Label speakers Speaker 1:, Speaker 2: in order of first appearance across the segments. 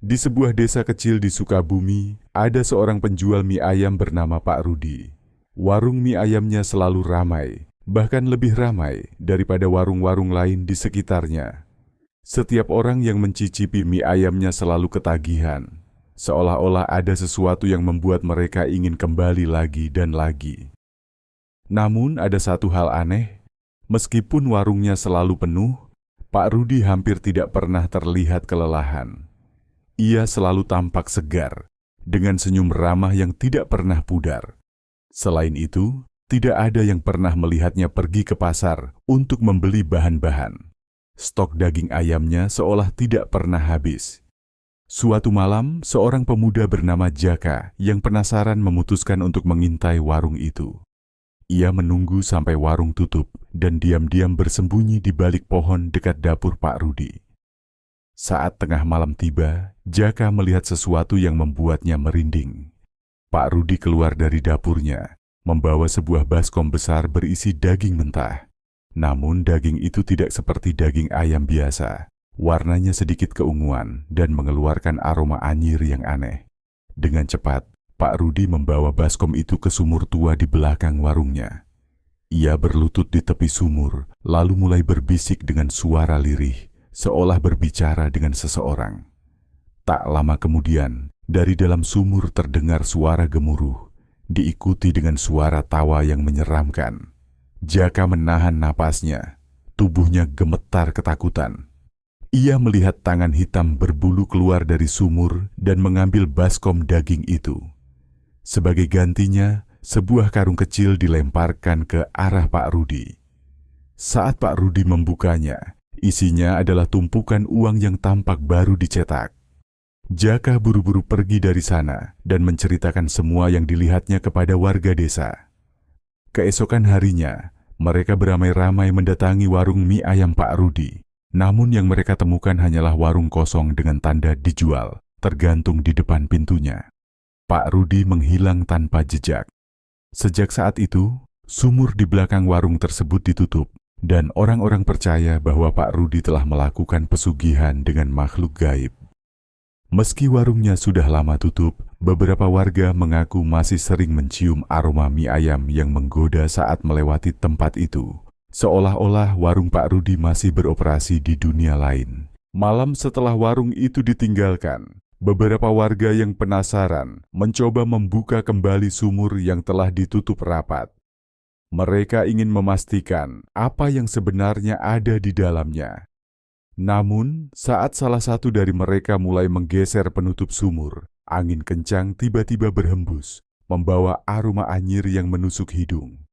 Speaker 1: Di sebuah desa kecil di Sukabumi, ada seorang penjual mie ayam bernama Pak Rudi. Warung mie ayamnya selalu ramai, bahkan lebih ramai daripada warung-warung lain di sekitarnya. Setiap orang yang mencicipi mie ayamnya selalu ketagihan, seolah-olah ada sesuatu yang membuat mereka ingin kembali lagi dan lagi. Namun ada satu hal aneh, meskipun warungnya selalu penuh, Pak Rudi hampir tidak pernah terlihat kelelahan. Ia selalu tampak segar, dengan senyum ramah yang tidak pernah pudar. Selain itu, tidak ada yang pernah melihatnya pergi ke pasar untuk membeli bahan-bahan. Stok daging ayamnya seolah tidak pernah habis. Suatu malam, seorang pemuda bernama Jaka yang penasaran memutuskan untuk mengintai warung itu. Ia menunggu sampai warung tutup dan diam-diam bersembunyi di balik pohon dekat dapur Pak Rudi. Saat tengah malam tiba, Jaka melihat sesuatu yang membuatnya merinding. Pak Rudi keluar dari dapurnya, membawa sebuah baskom besar berisi daging mentah. Namun daging itu tidak seperti daging ayam biasa. Warnanya sedikit keunguan dan mengeluarkan aroma anyir yang aneh. Dengan cepat, Pak Rudi membawa baskom itu ke sumur tua di belakang warungnya. Ia berlutut di tepi sumur, lalu mulai berbisik dengan suara lirih, seolah berbicara dengan seseorang. Tak lama kemudian, dari dalam sumur terdengar suara gemuruh, diikuti dengan suara tawa yang menyeramkan. Jaka menahan napasnya, tubuhnya gemetar ketakutan. Ia melihat tangan hitam berbulu keluar dari sumur dan mengambil baskom daging itu. Sebagai gantinya, sebuah karung kecil dilemparkan ke arah Pak Rudi. Saat Pak Rudi membukanya, isinya adalah tumpukan uang yang tampak baru dicetak. Jaka buru-buru pergi dari sana dan menceritakan semua yang dilihatnya kepada warga desa. Keesokan harinya, mereka beramai-ramai mendatangi warung mie ayam Pak Rudi. Namun yang mereka temukan hanyalah warung kosong dengan tanda dijual, tergantung di depan pintunya. Pak Rudi menghilang tanpa jejak. Sejak saat itu, sumur di belakang warung tersebut ditutup. Dan orang-orang percaya bahwa Pak Rudi telah melakukan pesugihan dengan makhluk gaib. Meski warungnya sudah lama tutup, beberapa warga mengaku masih sering mencium aroma mie ayam yang menggoda saat melewati tempat itu. Seolah-olah warung Pak Rudi masih beroperasi di dunia lain. Malam setelah warung itu ditinggalkan, beberapa warga yang penasaran mencoba membuka kembali sumur yang telah ditutup rapat. Mereka ingin memastikan apa yang sebenarnya ada di dalamnya. Namun, saat salah satu dari mereka mulai menggeser penutup sumur, angin kencang tiba-tiba berhembus, membawa aroma anyir yang menusuk hidung.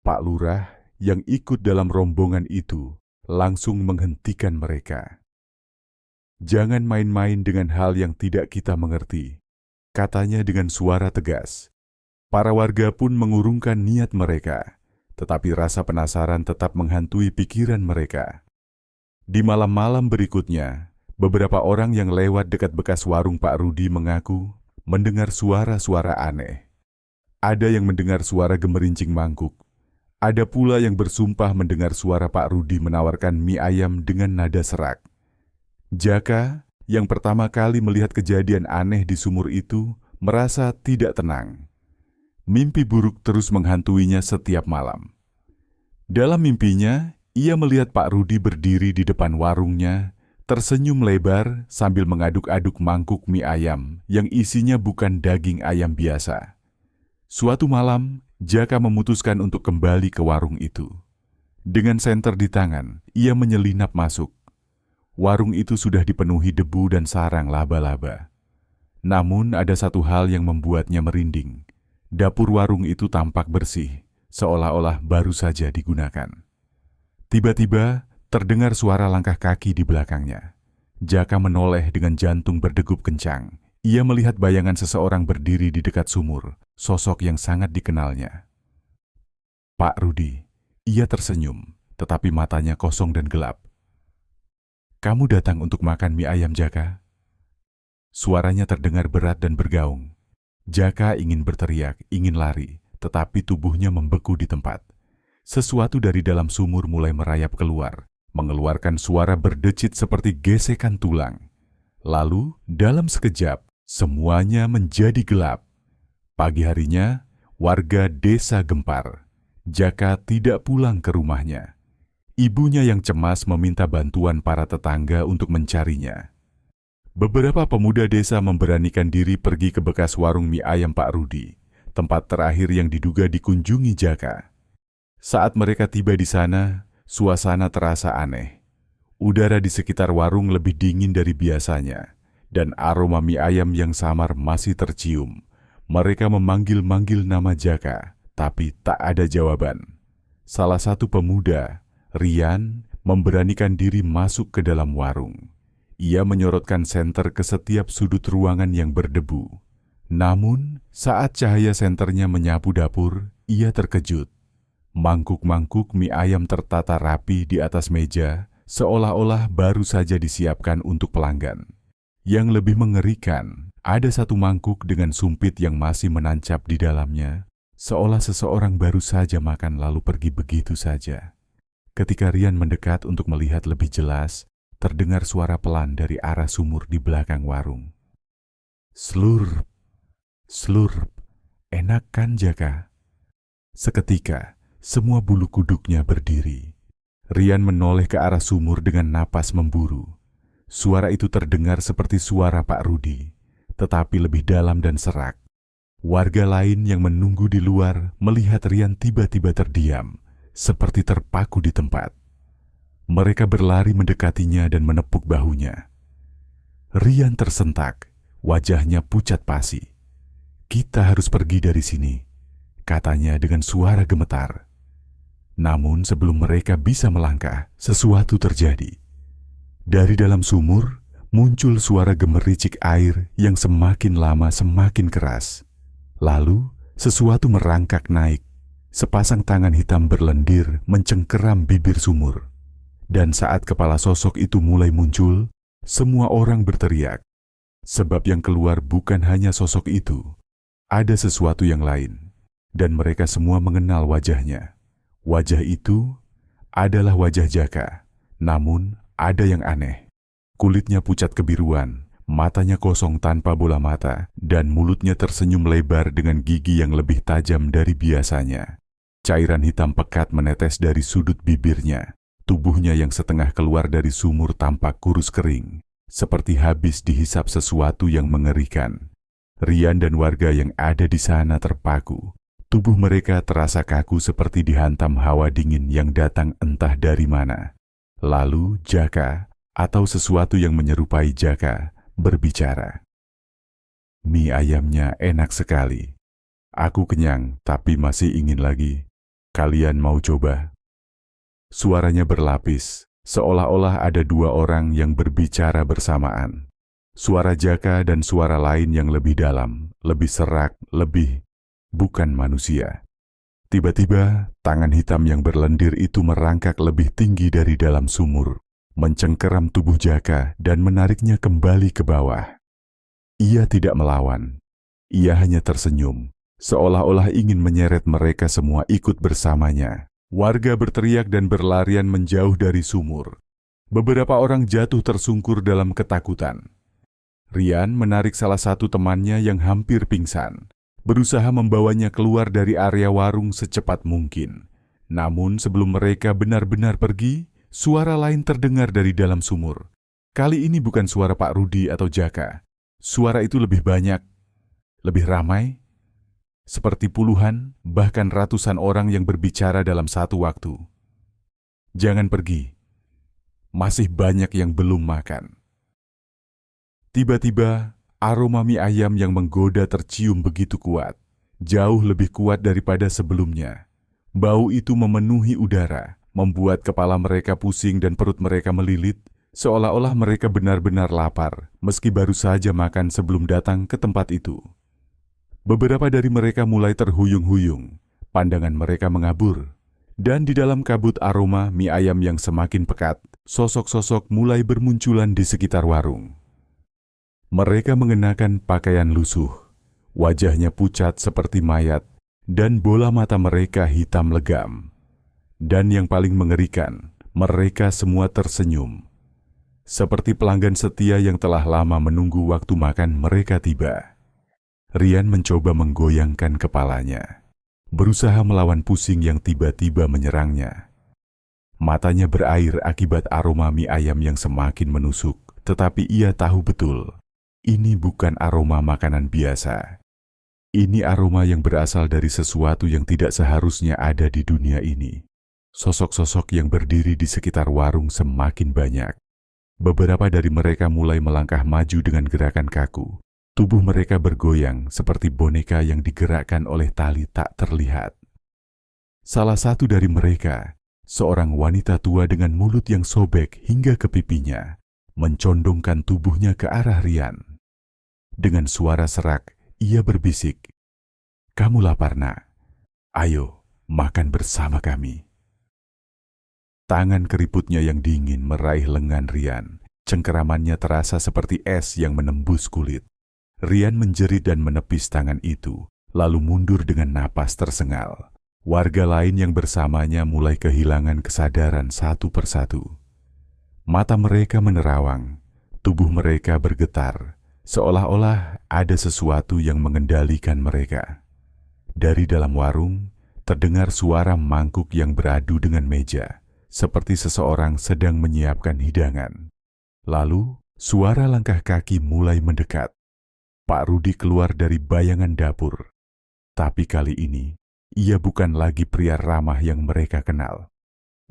Speaker 1: Pak Lurah yang ikut dalam rombongan itu langsung menghentikan mereka. "Jangan main-main dengan hal yang tidak kita mengerti," katanya dengan suara tegas. Para warga pun mengurungkan niat mereka, tetapi rasa penasaran tetap menghantui pikiran mereka. Di malam-malam berikutnya, beberapa orang yang lewat dekat bekas warung Pak Rudi mengaku mendengar suara-suara aneh. Ada yang mendengar suara gemerincing mangkuk. Ada pula yang bersumpah mendengar suara Pak Rudi menawarkan mie ayam dengan nada serak. Jaka, yang pertama kali melihat kejadian aneh di sumur itu, merasa tidak tenang. Mimpi buruk terus menghantuinya setiap malam. Dalam mimpinya, ia melihat Pak Rudi berdiri di depan warungnya, tersenyum lebar sambil mengaduk-aduk mangkuk mie ayam yang isinya bukan daging ayam biasa. Suatu malam, Jaka memutuskan untuk kembali ke warung itu. Dengan senter di tangan, ia menyelinap masuk. Warung itu sudah dipenuhi debu dan sarang laba-laba. Namun ada satu hal yang membuatnya merinding. Dapur warung itu tampak bersih, seolah-olah baru saja digunakan. Tiba-tiba, terdengar suara langkah kaki di belakangnya. Jaka menoleh dengan jantung berdegup kencang. Ia melihat bayangan seseorang berdiri di dekat sumur, sosok yang sangat dikenalnya. Pak Rudi. Ia tersenyum, tetapi matanya kosong dan gelap. "Kamu datang untuk makan mie ayam, Jaka?" Suaranya terdengar berat dan bergaung. Jaka ingin berteriak, ingin lari, tetapi tubuhnya membeku di tempat. Sesuatu dari dalam sumur mulai merayap keluar, mengeluarkan suara berdecit seperti gesekan tulang. Lalu, dalam sekejap, semuanya menjadi gelap. Pagi harinya, warga desa gempar. Jaka tidak pulang ke rumahnya. Ibunya yang cemas meminta bantuan para tetangga untuk mencarinya. Beberapa pemuda desa memberanikan diri pergi ke bekas warung mie ayam Pak Rudi, tempat terakhir yang diduga dikunjungi Jaka. Saat mereka tiba di sana, suasana terasa aneh. Udara di sekitar warung lebih dingin dari biasanya, dan aroma mie ayam yang samar masih tercium. Mereka memanggil-manggil nama Jaka, tapi tak ada jawaban. Salah satu pemuda, Rian, memberanikan diri masuk ke dalam warung. Ia menyorotkan senter ke setiap sudut ruangan yang berdebu. Namun, saat cahaya senternya menyapu dapur, ia terkejut. Mangkuk-mangkuk mie ayam tertata rapi di atas meja, seolah-olah baru saja disiapkan untuk pelanggan. Yang lebih mengerikan, ada satu mangkuk dengan sumpit yang masih menancap di dalamnya, seolah seseorang baru saja makan lalu pergi begitu saja. Ketika Rian mendekat untuk melihat lebih jelas, terdengar suara pelan dari arah sumur di belakang warung. Slurp, slurp, enak kan Jaka? Seketika, semua bulu kuduknya berdiri. Rian menoleh ke arah sumur dengan napas memburu. Suara itu terdengar seperti suara Pak Rudi, tetapi lebih dalam dan serak. Warga lain yang menunggu di luar melihat Rian tiba-tiba terdiam, seperti terpaku di tempat. Mereka berlari mendekatinya dan menepuk bahunya. Rian tersentak, wajahnya pucat pasi. "Kita harus pergi dari sini," katanya dengan suara gemetar. Namun sebelum mereka bisa melangkah, sesuatu terjadi. Dari dalam sumur, muncul suara gemericik air yang semakin lama semakin keras. Lalu, sesuatu merangkak naik. Sepasang tangan hitam berlendir mencengkeram bibir sumur. Dan saat kepala sosok itu mulai muncul, semua orang berteriak. Sebab yang keluar bukan hanya sosok itu. Ada sesuatu yang lain. Dan mereka semua mengenal wajahnya. Wajah itu adalah wajah Jaka, namun ada yang aneh. Kulitnya pucat kebiruan, matanya kosong tanpa bola mata, dan mulutnya tersenyum lebar dengan gigi yang lebih tajam dari biasanya. Cairan hitam pekat menetes dari sudut bibirnya. Tubuhnya yang setengah keluar dari sumur tampak kurus kering, seperti habis dihisap sesuatu yang mengerikan. Rian dan warga yang ada di sana terpaku. Tubuh mereka terasa kaku seperti dihantam hawa dingin yang datang entah dari mana. Lalu Jaka, atau sesuatu yang menyerupai Jaka, berbicara. "Mie ayamnya enak sekali. Aku kenyang, tapi masih ingin lagi. Kalian mau coba?" Suaranya berlapis, seolah-olah ada dua orang yang berbicara bersamaan. Suara Jaka dan suara lain yang lebih dalam, lebih serak, lebih bukan manusia. Tiba-tiba, tangan hitam yang berlendir itu merangkak lebih tinggi dari dalam sumur, mencengkeram tubuh Jaka dan menariknya kembali ke bawah. Ia tidak melawan. Ia hanya tersenyum, seolah-olah ingin menyeret mereka semua ikut bersamanya. Warga berteriak dan berlarian menjauh dari sumur. Beberapa orang jatuh tersungkur dalam ketakutan. Rian menarik salah satu temannya yang hampir pingsan, berusaha membawanya keluar dari area warung secepat mungkin. Namun sebelum mereka benar-benar pergi, suara lain terdengar dari dalam sumur. Kali ini bukan suara Pak Rudi atau Jaka. Suara itu lebih banyak, lebih ramai, seperti puluhan, bahkan ratusan orang yang berbicara dalam satu waktu. "Jangan pergi. Masih banyak yang belum makan." Tiba-tiba, aroma mie ayam yang menggoda tercium begitu kuat, jauh lebih kuat daripada sebelumnya. Bau itu memenuhi udara, membuat kepala mereka pusing dan perut mereka melilit, seolah-olah mereka benar-benar lapar, meski baru saja makan sebelum datang ke tempat itu. Beberapa dari mereka mulai terhuyung-huyung, pandangan mereka mengabur, dan di dalam kabut aroma mie ayam yang semakin pekat, sosok-sosok mulai bermunculan di sekitar warung. Mereka mengenakan pakaian lusuh, wajahnya pucat seperti mayat, dan bola mata mereka hitam legam. Dan yang paling mengerikan, mereka semua tersenyum. seperti pelanggan setia yang telah lama menunggu waktu makan mereka tiba. Rian mencoba menggoyangkan kepalanya, berusaha melawan pusing yang tiba-tiba menyerangnya. Matanya berair akibat aroma mie ayam yang semakin menusuk, tetapi ia tahu betul, ini bukan aroma makanan biasa. Ini aroma yang berasal dari sesuatu yang tidak seharusnya ada di dunia ini. Sosok-sosok yang berdiri di sekitar warung semakin banyak. Beberapa dari mereka mulai melangkah maju dengan gerakan kaku. Tubuh mereka bergoyang seperti boneka yang digerakkan oleh tali tak terlihat. Salah satu dari mereka, seorang wanita tua dengan mulut yang sobek hingga ke pipinya, mencondongkan tubuhnya ke arah Rian. Dengan suara serak, ia berbisik, "Kamu lapar, nak? Ayo, makan bersama kami." Tangan keriputnya yang dingin meraih lengan Rian. Cengkeramannya terasa seperti es yang menembus kulit. Rian menjerit dan menepis tangan itu, lalu mundur dengan napas tersengal. Warga lain yang bersamanya mulai kehilangan kesadaran satu persatu. Mata mereka menerawang, tubuh mereka bergetar, seolah-olah ada sesuatu yang mengendalikan mereka. Dari dalam warung, terdengar suara mangkuk yang beradu dengan meja, seperti seseorang sedang menyiapkan hidangan. Lalu, suara langkah kaki mulai mendekat. Pak Rudi keluar dari bayangan dapur. Tapi kali ini, ia bukan lagi pria ramah yang mereka kenal.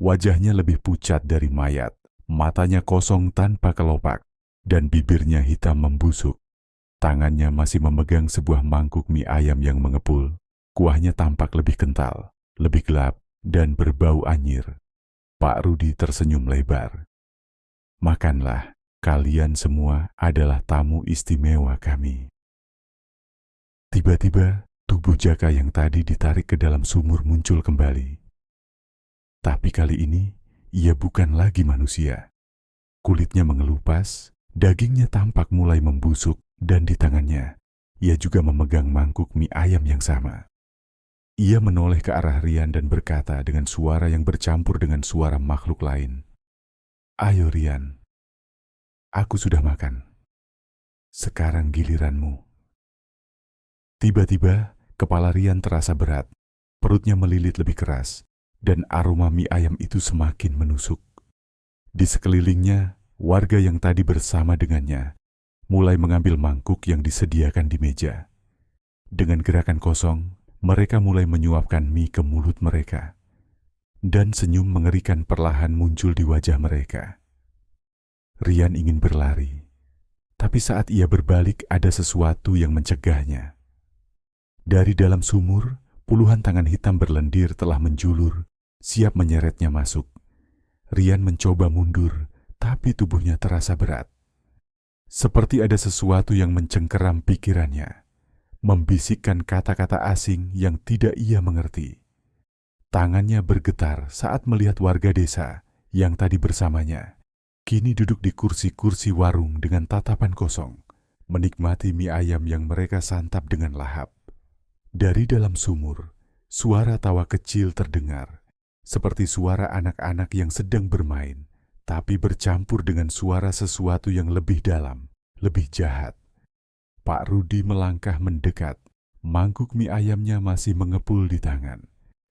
Speaker 1: Wajahnya lebih pucat dari mayat, matanya kosong tanpa kelopak, dan bibirnya hitam membusuk. Tangannya masih memegang sebuah mangkuk mie ayam yang mengepul. Kuahnya tampak lebih kental, lebih gelap, dan berbau anyir. Pak Rudi tersenyum lebar. "Makanlah, kalian semua adalah tamu istimewa kami." Tiba-tiba, tubuh Jaka yang tadi ditarik ke dalam sumur muncul kembali. Tapi kali ini, ia bukan lagi manusia. Kulitnya mengelupas, dagingnya tampak mulai membusuk, dan di tangannya, ia juga memegang mangkuk mie ayam yang sama. Ia menoleh ke arah Rian dan berkata dengan suara yang bercampur dengan suara makhluk lain, "Ayo Rian, aku sudah makan. Sekarang giliranmu." Tiba-tiba, kepala Rian terasa berat, perutnya melilit lebih keras, dan aroma mie ayam itu semakin menusuk. Di sekelilingnya, warga yang tadi bersama dengannya mulai mengambil mangkuk yang disediakan di meja. Dengan gerakan kosong, mereka mulai menyuapkan mie ke mulut mereka. Dan senyum mengerikan perlahan muncul di wajah mereka. Rian ingin berlari, tapi saat ia berbalik ada sesuatu yang mencegahnya. Dari dalam sumur, puluhan tangan hitam berlendir telah menjulur, siap menyeretnya masuk. Rian mencoba mundur, tapi tubuhnya terasa berat. Seperti ada sesuatu yang mencengkeram pikirannya, membisikkan kata-kata asing yang tidak ia mengerti. Tangannya bergetar saat melihat warga desa yang tadi bersamanya, kini duduk di kursi-kursi warung dengan tatapan kosong, menikmati mie ayam yang mereka santap dengan lahap. Dari dalam sumur, suara tawa kecil terdengar, seperti suara anak-anak yang sedang bermain, tapi bercampur dengan suara sesuatu yang lebih dalam, lebih jahat. Pak Rudi melangkah mendekat, mangkuk mie ayamnya masih mengepul di tangan.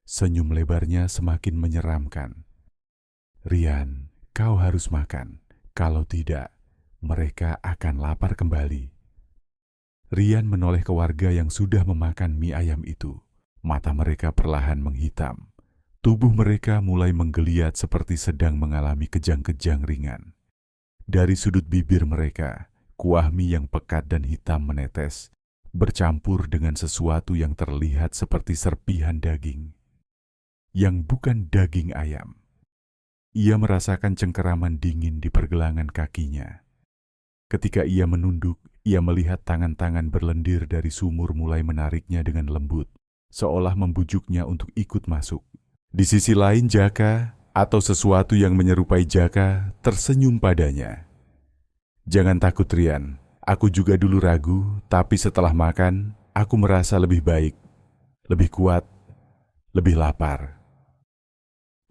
Speaker 1: Senyum lebarnya semakin menyeramkan. "Rian, kau harus makan. Kalau tidak, mereka akan lapar kembali." Rian menoleh ke warga yang sudah memakan mie ayam itu. Mata mereka perlahan menghitam. Tubuh mereka mulai menggeliat seperti sedang mengalami kejang-kejang ringan. Dari sudut bibir mereka, kuah mie yang pekat dan hitam menetes, bercampur dengan sesuatu yang terlihat seperti serpihan daging. Yang bukan daging ayam. Ia merasakan cengkeraman dingin di pergelangan kakinya. Ketika ia menunduk, ia melihat tangan-tangan berlendir dari sumur mulai menariknya dengan lembut, seolah membujuknya untuk ikut masuk. Di sisi lain Jaka, atau sesuatu yang menyerupai Jaka, tersenyum padanya. "Jangan takut Rian, aku juga dulu ragu, tapi setelah makan, aku merasa lebih baik, lebih kuat, lebih lapar."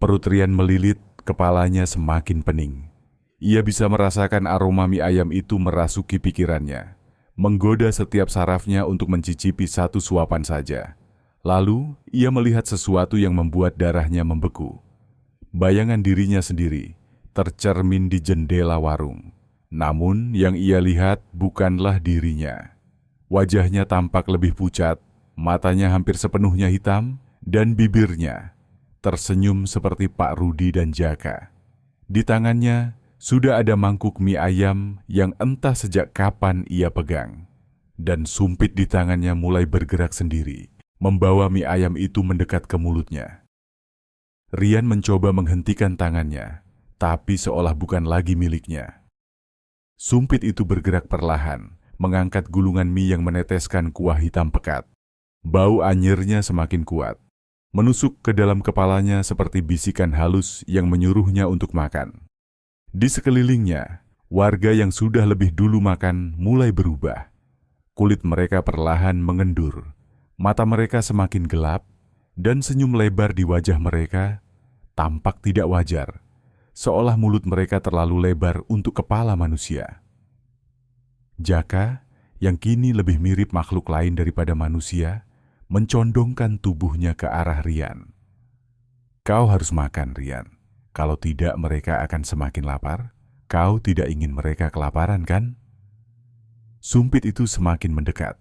Speaker 1: Perut Rian melilit, kepalanya semakin pening. Ia bisa merasakan aroma mie ayam itu merasuki pikirannya, menggoda setiap sarafnya untuk mencicipi satu suapan saja. Lalu, ia melihat sesuatu yang membuat darahnya membeku. Bayangan dirinya sendiri tercermin di jendela warung. Namun, yang ia lihat bukanlah dirinya. Wajahnya tampak lebih pucat, matanya hampir sepenuhnya hitam, dan bibirnya tersenyum seperti Pak Rudi dan Jaka. Di tangannya sudah ada mangkuk mie ayam yang entah sejak kapan ia pegang. Dan sumpit di tangannya mulai bergerak sendiri, membawa mie ayam itu mendekat ke mulutnya. Rian mencoba menghentikan tangannya, tapi seolah bukan lagi miliknya. Sumpit itu bergerak perlahan, mengangkat gulungan mie yang meneteskan kuah hitam pekat. Bau anyirnya semakin kuat, menusuk ke dalam kepalanya seperti bisikan halus yang menyuruhnya untuk makan. Di sekelilingnya, warga yang sudah lebih dulu makan mulai berubah. Kulit mereka perlahan mengendur, mata mereka semakin gelap, dan senyum lebar di wajah mereka tampak tidak wajar, seolah mulut mereka terlalu lebar untuk kepala manusia. Jaka, yang kini lebih mirip makhluk lain daripada manusia, mencondongkan tubuhnya ke arah Rian. Kau harus makan, Rian. Kalau tidak, mereka akan semakin lapar. Kau tidak ingin mereka kelaparan, kan? Sumpit itu semakin mendekat.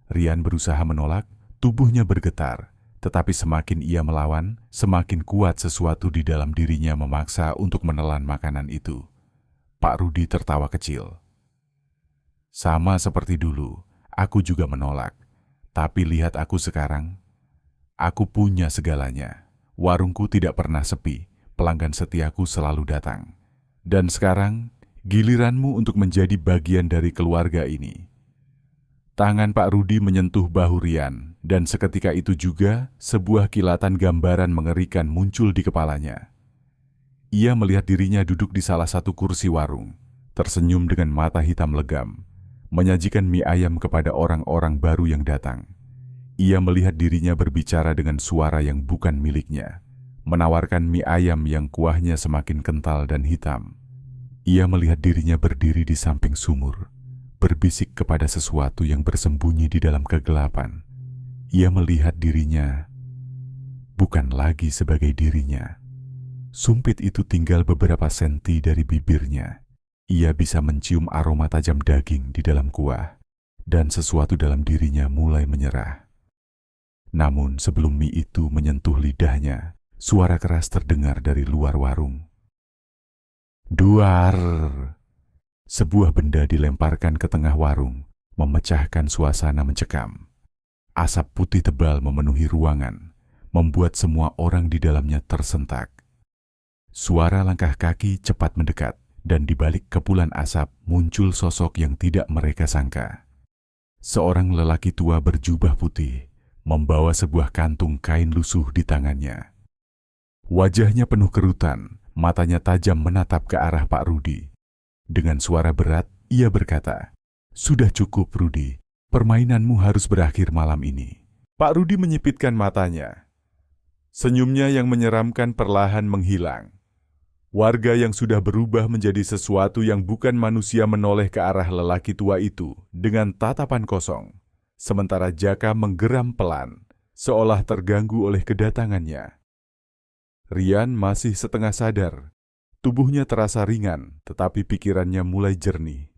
Speaker 1: Rian berusaha menolak, tubuhnya bergetar. Tetapi semakin ia melawan, semakin kuat sesuatu di dalam dirinya memaksa untuk menelan makanan itu. Pak Rudi tertawa kecil. Sama seperti dulu, aku juga menolak. Tapi lihat aku sekarang, aku punya segalanya. Warungku tidak pernah sepi, pelanggan setiaku selalu datang. Dan sekarang, giliranmu untuk menjadi bagian dari keluarga ini. Tangan Pak Rudi menyentuh bahu Rian, dan seketika itu juga sebuah kilatan gambaran mengerikan muncul di kepalanya. Ia melihat dirinya duduk di salah satu kursi warung, tersenyum dengan mata hitam legam, menyajikan mie ayam kepada orang-orang baru yang datang. Ia melihat dirinya berbicara dengan suara yang bukan miliknya, menawarkan mie ayam yang kuahnya semakin kental dan hitam. Ia melihat dirinya berdiri di samping sumur, berbisik kepada sesuatu yang bersembunyi di dalam kegelapan. Ia melihat dirinya bukan lagi sebagai dirinya. Sumpit itu tinggal beberapa senti dari bibirnya. Ia bisa mencium aroma tajam daging di dalam kuah, dan sesuatu dalam dirinya mulai menyerah. Namun sebelum mie itu menyentuh lidahnya, suara keras terdengar dari luar warung. Duar! Sebuah benda dilemparkan ke tengah warung, memecahkan suasana mencekam. Asap putih tebal memenuhi ruangan, membuat semua orang di dalamnya tersentak. Suara langkah kaki cepat mendekat, dan di balik kepulan asap muncul sosok yang tidak mereka sangka. Seorang lelaki tua berjubah putih, membawa sebuah kantung kain lusuh di tangannya. Wajahnya penuh kerutan, matanya tajam menatap ke arah Pak Rudi. Dengan suara berat, ia berkata, "Sudah cukup, Rudi. Permainanmu harus berakhir malam ini." Pak Rudi menyipitkan matanya. Senyumnya yang menyeramkan perlahan menghilang. Warga yang sudah berubah menjadi sesuatu yang bukan manusia menoleh ke arah lelaki tua itu dengan tatapan kosong. Sementara Jaka menggeram pelan, seolah terganggu oleh kedatangannya. Rian masih setengah sadar. Tubuhnya terasa ringan, tetapi pikirannya mulai jernih.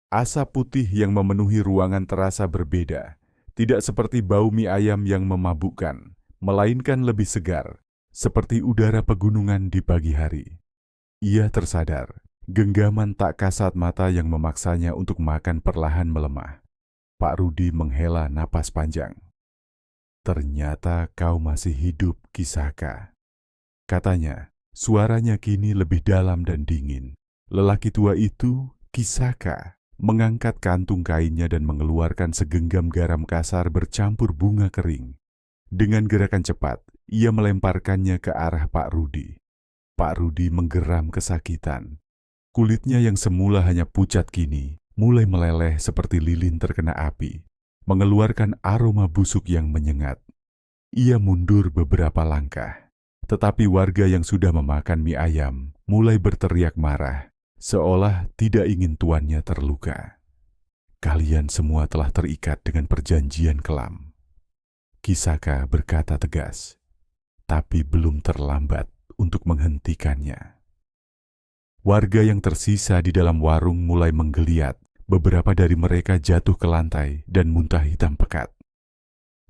Speaker 1: Asap putih yang memenuhi ruangan terasa berbeda. Tidak seperti bau mie ayam yang memabukkan, melainkan lebih segar, seperti udara pegunungan di pagi hari. Ia tersadar, genggaman tak kasat mata yang memaksanya untuk makan perlahan melemah. Pak Rudi menghela napas panjang. "Ternyata kau masih hidup, Kisaka," katanya. Suaranya kini lebih dalam dan dingin. Lelaki tua itu, Kisaka, mengangkat kantung kainnya dan mengeluarkan segenggam garam kasar bercampur bunga kering. Dengan gerakan cepat, ia melemparkannya ke arah Pak Rudi. Pak Rudi menggeram kesakitan. Kulitnya yang semula hanya pucat kini, mulai meleleh seperti lilin terkena api, mengeluarkan aroma busuk yang menyengat. Ia mundur beberapa langkah. Tetapi warga yang sudah memakan mie ayam mulai berteriak marah. seolah tidak ingin tuannya terluka. Kalian semua telah terikat dengan perjanjian kelam. Kisaka berkata tegas, tapi belum terlambat untuk menghentikannya. Warga yang tersisa di dalam warung mulai menggeliat. Beberapa dari mereka jatuh ke lantai dan muntah hitam pekat.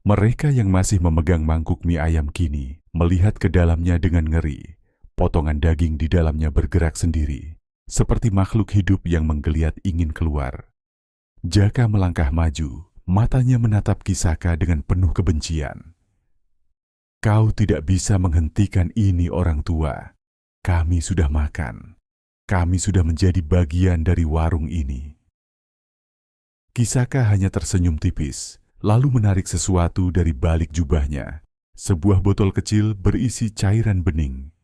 Speaker 1: Mereka yang masih memegang mangkuk mie ayam kini melihat ke dalamnya dengan ngeri. Potongan daging di dalamnya bergerak sendiri, seperti makhluk hidup yang menggeliat ingin keluar. Jaka melangkah maju, matanya menatap Kisaka dengan penuh kebencian. Kau tidak bisa menghentikan ini, orang tua. Kami sudah makan. Kami sudah menjadi bagian dari warung ini. Kisaka hanya tersenyum tipis, lalu menarik sesuatu dari balik jubahnya. Sebuah botol kecil berisi cairan bening.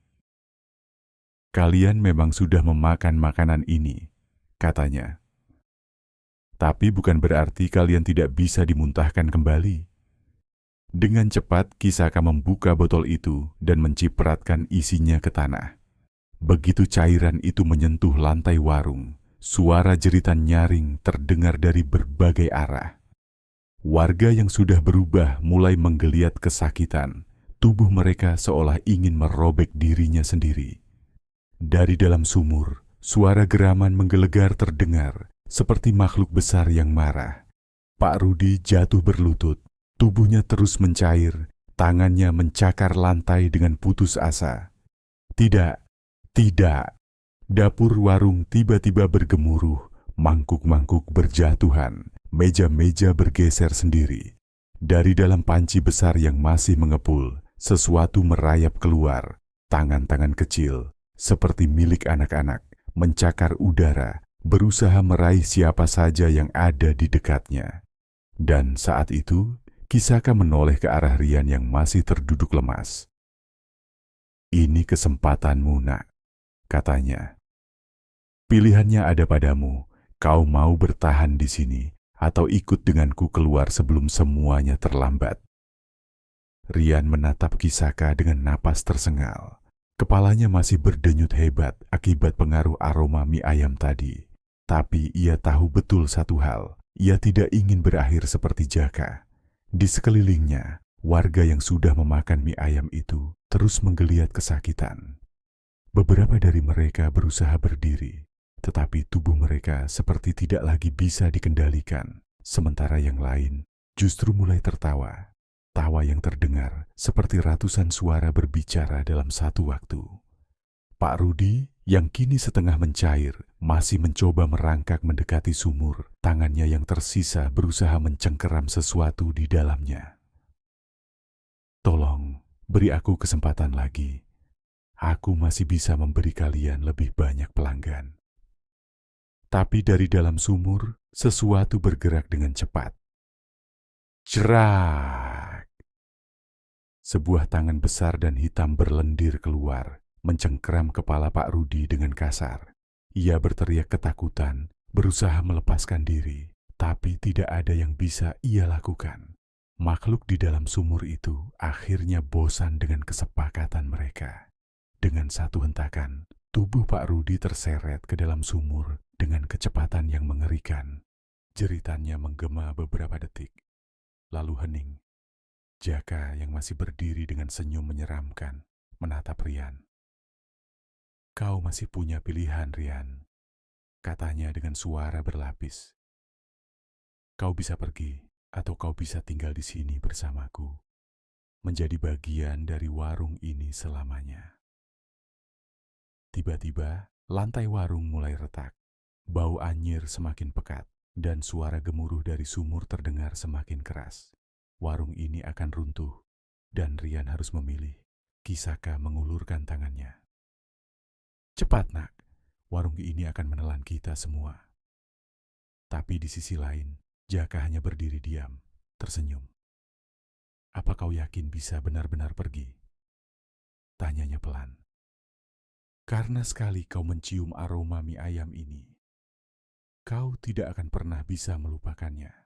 Speaker 1: Kalian memang sudah memakan makanan ini, katanya. Tapi bukan berarti kalian tidak bisa dimuntahkan kembali. Dengan cepat, Kisaka membuka botol itu dan mencipratkan isinya ke tanah. Begitu cairan itu menyentuh lantai warung, suara jeritan nyaring terdengar dari berbagai arah. Warga yang sudah berubah mulai menggeliat kesakitan. Tubuh mereka seolah ingin merobek dirinya sendiri. Dari dalam sumur, suara geraman menggelegar terdengar, seperti makhluk besar yang marah. Pak Rudi jatuh berlutut, tubuhnya terus mencair, tangannya mencakar lantai dengan putus asa. Tidak, tidak. Dapur warung tiba-tiba bergemuruh, mangkuk-mangkuk berjatuhan, meja-meja bergeser sendiri. Dari dalam panci besar yang masih mengepul, sesuatu merayap keluar. Tangan-tangan kecil, seperti milik anak-anak, mencakar udara, berusaha meraih siapa saja yang ada di dekatnya. Dan saat itu, Kisaka menoleh ke arah Rian yang masih terduduk lemas. Ini kesempatanmu, nak, katanya. Pilihannya ada padamu, kau mau bertahan di sini atau ikut denganku keluar sebelum semuanya terlambat. Rian menatap Kisaka dengan napas tersengal. Kepalanya masih berdenyut hebat akibat pengaruh aroma mie ayam tadi. Tapi ia tahu betul satu hal, ia tidak ingin berakhir seperti Jaka. Di sekelilingnya, warga yang sudah memakan mie ayam itu terus menggeliat kesakitan. Beberapa dari mereka berusaha berdiri, tetapi tubuh mereka seperti tidak lagi bisa dikendalikan. Sementara yang lain justru mulai tertawa. Tawa yang terdengar seperti ratusan suara berbicara dalam satu waktu. Pak Rudi yang kini setengah mencair masih mencoba merangkak mendekati sumur. Tangannya yang tersisa berusaha mencengkeram sesuatu di dalamnya. Tolong, beri aku kesempatan lagi. Aku masih bisa memberi kalian lebih banyak pelanggan. Tapi dari dalam sumur, sesuatu bergerak dengan cepat. Cerak! Sebuah tangan besar dan hitam berlendir keluar, mencengkeram kepala Pak Rudi dengan kasar. Ia berteriak ketakutan, berusaha melepaskan diri, tapi tidak ada yang bisa ia lakukan. Makhluk di dalam sumur itu akhirnya bosan dengan kesepakatan mereka. Dengan satu hentakan, tubuh Pak Rudi terseret ke dalam sumur dengan kecepatan yang mengerikan. Jeritannya menggema beberapa detik, lalu hening. Jaka yang masih berdiri dengan senyum menyeramkan, menatap Rian. Kau masih punya pilihan, Rian, katanya dengan suara berlapis. Kau bisa pergi, atau kau bisa tinggal di sini bersamaku, menjadi bagian dari warung ini selamanya. Tiba-tiba, lantai warung mulai retak. Bau anyir semakin pekat, dan suara gemuruh dari sumur terdengar semakin keras. Warung ini akan runtuh, dan Rian harus memilih. Kisaka mengulurkan tangannya. Cepat, nak. Warung ini akan menelan kita semua. Tapi di sisi lain, Jaka hanya berdiri diam, tersenyum. Apa kau yakin bisa benar-benar pergi? Tanyanya pelan. Karena sekali kau mencium aroma mie ayam ini, kau tidak akan pernah bisa melupakannya.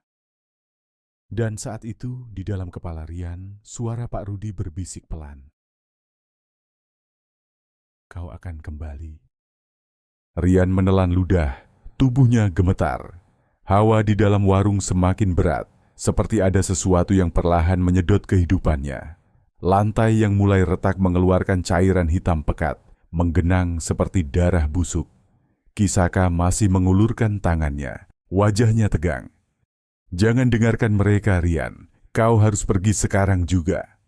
Speaker 1: Dan saat itu, di dalam kepala Rian, suara Pak Rudi berbisik pelan. Kau akan kembali. Rian menelan ludah, tubuhnya gemetar. Hawa di dalam warung semakin berat, seperti ada sesuatu yang perlahan menyedot kehidupannya. Lantai yang mulai retak mengeluarkan cairan hitam pekat, menggenang seperti darah busuk. Kisaka masih mengulurkan tangannya, wajahnya tegang. "Jangan dengarkan mereka, Rian. Kau harus pergi sekarang juga."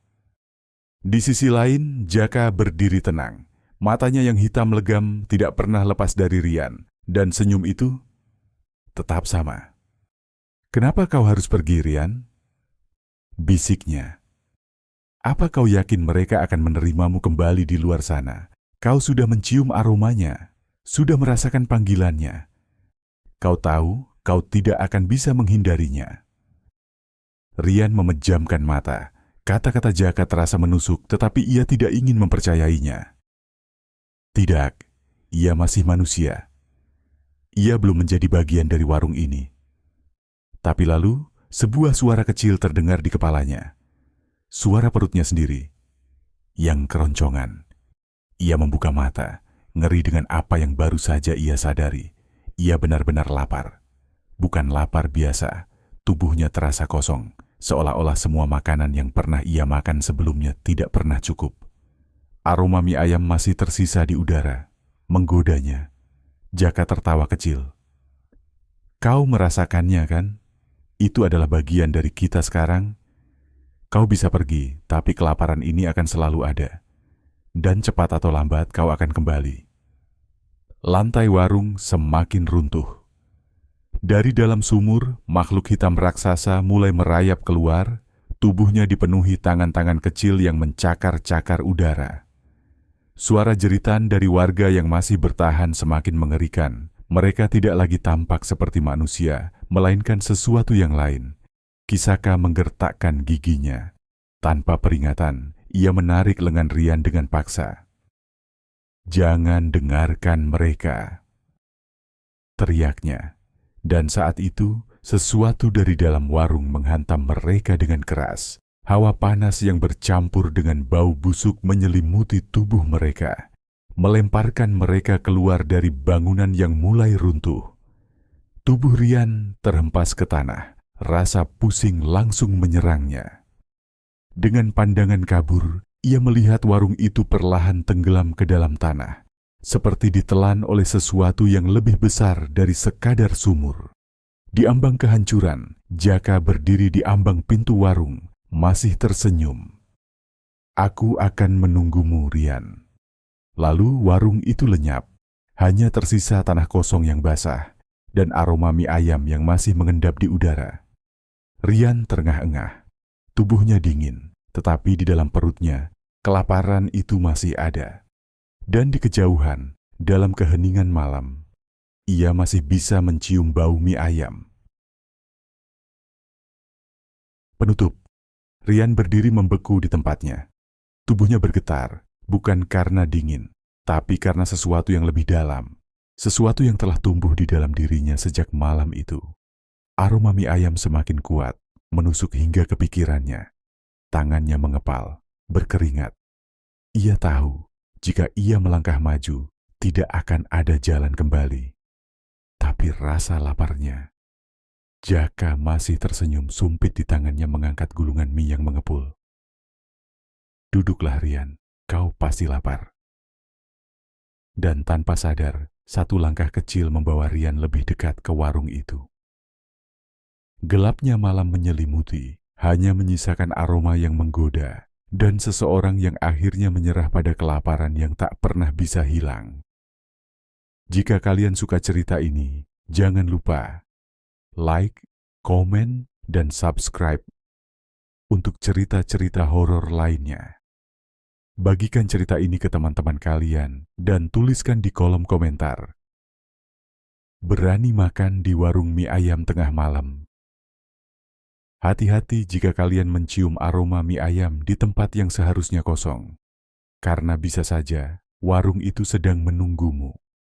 Speaker 1: Di sisi lain, Jaka berdiri tenang. Matanya yang hitam legam tidak pernah lepas dari Rian, dan senyum itu tetap sama. "Kenapa kau harus pergi, Rian?" bisiknya. "Apa kau yakin mereka akan menerimamu kembali di luar sana? Kau sudah mencium aromanya, sudah merasakan panggilannya. Kau tahu kau tidak akan bisa menghindarinya." Rian memejamkan mata. Kata-kata Jaka terasa menusuk, tetapi ia tidak ingin mempercayainya. Tidak, ia masih manusia. Ia belum menjadi bagian dari warung ini. Tapi lalu, sebuah suara kecil terdengar di kepalanya. Suara perutnya sendiri, yang keroncongan. Ia membuka mata, ngeri dengan apa yang baru saja ia sadari. Ia benar-benar lapar. Bukan lapar biasa, tubuhnya terasa kosong, seolah-olah semua makanan yang pernah ia makan sebelumnya tidak pernah cukup. Aroma mie ayam masih tersisa di udara, menggodanya. Jaka tertawa kecil. "Kau merasakannya, kan? Itu adalah bagian dari kita sekarang. Kau bisa pergi, tapi kelaparan ini akan selalu ada. Dan cepat atau lambat kau akan kembali." Lantai warung semakin runtuh. Dari dalam sumur, makhluk hitam raksasa mulai merayap keluar. Tubuhnya dipenuhi tangan-tangan kecil yang mencakar-cakar udara. Suara jeritan dari warga yang masih bertahan semakin mengerikan. Mereka tidak lagi tampak seperti manusia, melainkan sesuatu yang lain. Kisaka menggertakkan giginya. Tanpa peringatan, ia menarik lengan Rian dengan paksa. "Jangan dengarkan mereka," teriaknya. Dan saat itu, sesuatu dari dalam warung menghantam mereka dengan keras. Hawa panas yang bercampur dengan bau busuk menyelimuti tubuh mereka, melemparkan mereka keluar dari bangunan yang mulai runtuh. Tubuh Rian terhempas ke tanah, rasa pusing langsung menyerangnya. Dengan pandangan kabur, ia melihat warung itu perlahan tenggelam ke dalam tanah, seperti ditelan oleh sesuatu yang lebih besar dari sekadar sumur. Di ambang kehancuran, Jaka berdiri di ambang pintu warung, masih tersenyum. "Aku akan menunggumu, Rian." Lalu warung itu lenyap. Hanya tersisa tanah kosong yang basah dan aroma mie ayam yang masih mengendap di udara. Rian terengah-engah. Tubuhnya dingin, tetapi di dalam perutnya, kelaparan itu masih ada. Dan di kejauhan, dalam keheningan malam, ia masih bisa mencium bau mie ayam. Penutup. Rian berdiri membeku di tempatnya. Tubuhnya bergetar, bukan karena dingin, tapi karena sesuatu yang lebih dalam. Sesuatu yang telah tumbuh di dalam dirinya sejak malam itu. Aroma mie ayam semakin kuat, menusuk hingga ke pikirannya. Tangannya mengepal, berkeringat. Ia tahu, jika ia melangkah maju, tidak akan ada jalan kembali. Tapi rasa laparnya. Jaka masih tersenyum sumpit di tangannya mengangkat gulungan mie yang mengepul. "Duduklah, Rian, kau pasti lapar." Dan tanpa sadar, satu langkah kecil membawa Rian lebih dekat ke warung itu. Gelapnya malam menyelimuti, hanya menyisakan aroma yang menggoda, dan seseorang yang akhirnya menyerah pada kelaparan yang tak pernah bisa hilang. Jika kalian suka cerita ini, jangan lupa like, komen, dan subscribe untuk cerita-cerita horor lainnya. Bagikan cerita ini ke teman-teman kalian dan tuliskan di kolom komentar. Berani makan di warung mie ayam tengah malam. Hati-hati jika kalian mencium aroma mie ayam di tempat yang seharusnya kosong, karena bisa saja warung itu sedang menunggumu.